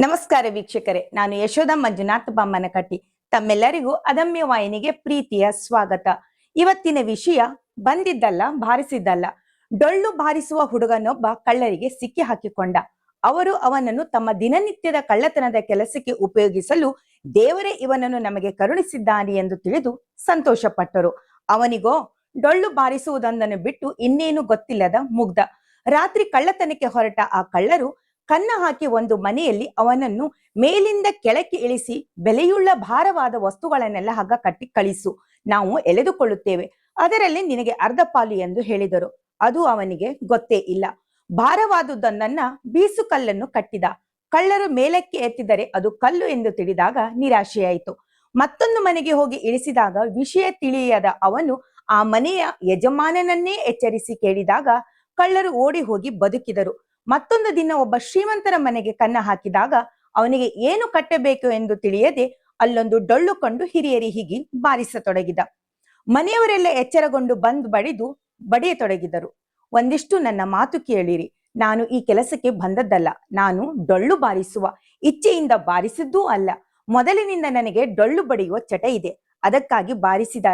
ನಮಸ್ಕಾರ ವೀಕ್ಷಕರೇ, ನಾನು ಯಶೋಧ ಮಂಜುನಾಥ ಬಮ್ಮನಕಟ್ಟಿ. ತಮ್ಮೆಲ್ಲರಿಗೂ ಅದಮ್ಯ ವಾಹಿನಿಗೆ ಪ್ರೀತಿಯ ಸ್ವಾಗತ. ಇವತ್ತಿನ ವಿಷಯ ಬಂದಿದ್ದಲ್ಲ ಬಾರಿಸಿದ್ದಲ್ಲ. ಡೊಳ್ಳು ಬಾರಿಸುವ ಹುಡುಗನೊಬ್ಬ ಕಳ್ಳರಿಗೆ ಸಿಕ್ಕಿ ಹಾಕಿಕೊಂಡ. ಅವರು ಅವನನ್ನು ತಮ್ಮ ದಿನನಿತ್ಯದ ಕಳ್ಳತನದ ಕೆಲಸಕ್ಕೆ ಉಪಯೋಗಿಸಲು ದೇವರೇ ಇವನನ್ನು ನಮಗೆ ಕರುಣಿಸಿದ್ದಾನೆ ಎಂದು ತಿಳಿದು ಸಂತೋಷ ಪಟ್ಟರು. ಅವನಿಗೋ ಡೊಳ್ಳು ಬಾರಿಸುವುದೊಂದನ್ನು ಬಿಟ್ಟು ಇನ್ನೇನು ಗೊತ್ತಿಲ್ಲದ ಮುಗ್ಧ. ರಾತ್ರಿ ಕಳ್ಳತನಕ್ಕೆ ಹೊರಟ ಆ ಕಳ್ಳರು ಕನ್ನ ಹಾಕಿ ಒಂದು ಮನೆಯಲ್ಲಿ ಅವನನ್ನು ಮೇಲಿಂದ ಕೆಳಕ್ಕೆ ಇಳಿಸಿ ಬೆಲೆಯುಳ್ಳ ಭಾರವಾದ ವಸ್ತುಗಳನ್ನೆಲ್ಲ ಹಗ್ಗ ಕಟ್ಟಿ ಕಳಿಸು, ನಾವು ಎಳೆದುಕೊಳ್ಳುತ್ತೇವೆ, ಅದರಲ್ಲಿ ನಿನಗೆ ಅರ್ಧ ಪಾಲು ಎಂದು ಹೇಳಿದರು. ಅದು ಅವನಿಗೆ ಗೊತ್ತೇ ಇಲ್ಲ. ಭಾರವಾದುದನ್ನ ಬೀಸು ಕಲ್ಲನ್ನು ಕಟ್ಟಿದ. ಕಳ್ಳರು ಮೇಲಕ್ಕೆ ಎತ್ತಿದರೆ ಅದು ಕಲ್ಲು ಎಂದು ತಿಳಿದಾಗ ನಿರಾಶೆಯಾಯಿತು. ಮತ್ತೊಂದು ಮನೆಗೆ ಹೋಗಿ ಇಳಿಸಿದಾಗ ವಿಷಯ ತಿಳಿಯದ ಅವನು ಆ ಮನೆಯ ಯಜಮಾನನನ್ನೇ ಎಚ್ಚರಿಸಿ ಕೇಳಿದಾಗ ಕಳ್ಳರು ಓಡಿ ಹೋಗಿ ಬದುಕಿದರು. ಮತ್ತೊಂದು ದಿನ ಒಬ್ಬ ಶ್ರೀಮಂತರ ಮನೆಗೆ ಕನ್ನ ಹಾಕಿದಾಗ ಅವನಿಗೆ ಏನು ಕಟ್ಟಬೇಕು ಎಂದು ತಿಳಿಯದೆ ಅಲ್ಲೊಂದು ಡೊಳ್ಳು ಕಂಡು ಹಿರಿಯರಿ ಹೀಗೆ ಬಾರಿಸತೊಡಗಿದ. ಮನೆಯವರೆಲ್ಲ ಎಚ್ಚರಗೊಂಡು ಬಂದು ಬಡಿಯತೊಡಗಿದರು. ಒಂದಿಷ್ಟು ನನ್ನ ಮಾತು ಕೇಳಿರಿ, ನಾನು ಈ ಕೆಲಸಕ್ಕೆ ಬಂದದ್ದಲ್ಲ, ನಾನು ಡೊಳ್ಳು ಬಾರಿಸುವ ಇಚ್ಛೆಯಿಂದ ಬಾರಿಸಿದ್ದೂ ಅಲ್ಲ. ಮೊದಲಿನಿಂದ ನನಗೆ ಡೊಳ್ಳು ಬಡಿಯುವ ಚಟ ಇದೆ, ಅದಕ್ಕಾಗಿ ಬಾರಿಸಿದ.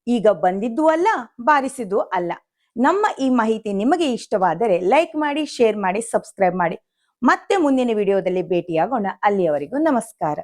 ಈಗ ಬಂದಿದ್ದೂ ಅಲ್ಲ, ಬಾರಿಸಿದ್ದೂ ಅಲ್ಲ. ನಮ್ಮ ಈ ಮಾಹಿತಿ ನಿಮಗೆ ಇಷ್ಟವಾದರೆ ಲೈಕ್ ಮಾಡಿ, ಶೇರ್ ಮಾಡಿ, ಸಬ್ಸ್ಕ್ರೈಬ್ ಮಾಡಿ. ಮತ್ತೆ ಮುಂದಿನ ವಿಡಿಯೋದಲ್ಲಿ ಭೇಟಿಯಾಗೋಣ. ಅಲ್ಲಿಯವರೆಗೂ ನಮಸ್ಕಾರ.